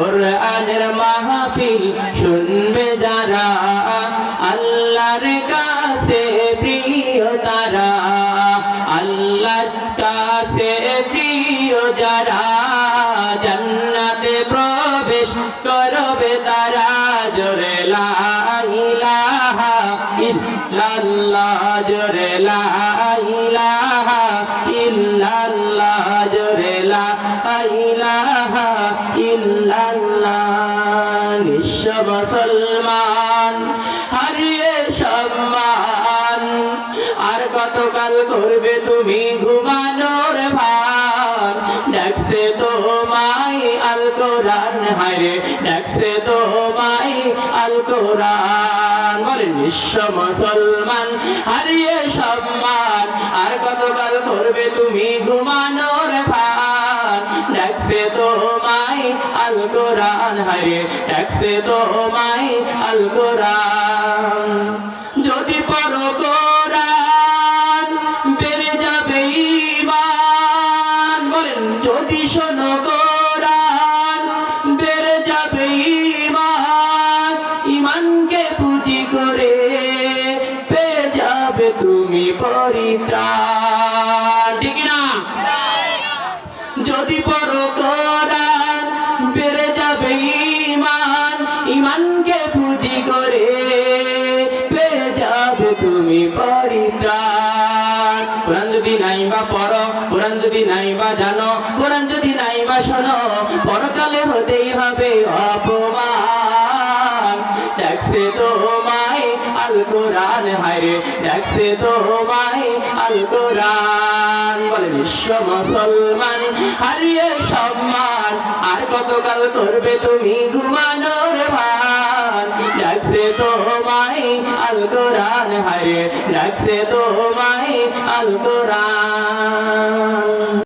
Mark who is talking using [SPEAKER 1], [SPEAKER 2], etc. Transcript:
[SPEAKER 1] কোরআনের মাহফিল শুনবে যারা আল্লাহর কাছে প্রিয় তারা আল্লাহর কাছে প্রিয় যারা জান্নাতে প্রবেশ করবে তারা জোরে লা ইলাহা ইল্লাল্লাহ জোরে লা ইলাহা ইল্লাল্লাহ জোরে লা ইলাহা ইল্লাল্লাহ নিঃস্ব মুসলমান হারিয়ে সম্মান আর কতকাল করবে তুমি ঘুমানোর ভান ডাকছে তোমায় আল কোরআন হায়রে ডাকছে তোমায় আল কোরআন বলে নিঃস্ব মুসলমান হারিয়ে সম্মান আর কতকাল করবে তুমি ঘুমানোর ভান ডাকছে তোমায় আল কোরআন হায়রে ডাকছে তোমায় আল কোরআন যদি পড়ো কোরআন বেড়ে যাবে ঈমান বলেন যদি শোনো কোরআন বেড়ে যাবে ঈমান ঈমানকে পুঁজি করে পেয়ে যাবে তুমি পরিত্রাণ ঠিক না যদি পড়ো কোরআন বেড়ে যাবে ঈমান ঈমানকে পুঁজি করে পেয়ে যাবে তুমি পরিত্রাণ কোরআন যদি নাই বা পড়ো কোরআন যদি নাই বা জানো কোরআন যদি নাই বা শোনো পরকালে হতেই হবে অপমান ডাকছে তোমায় আল কোরআন হায়রে ডাকছে তোমায় আল কোরআন বলে নিঃস্ব মুসলমান হারিয়ে সম্মান আর কতকাল করবে তুমি ঘুমানোর ভান ডাকছে তোমায় আল কোরআন হায়রে ডাকছে তোমায় আল কোরআন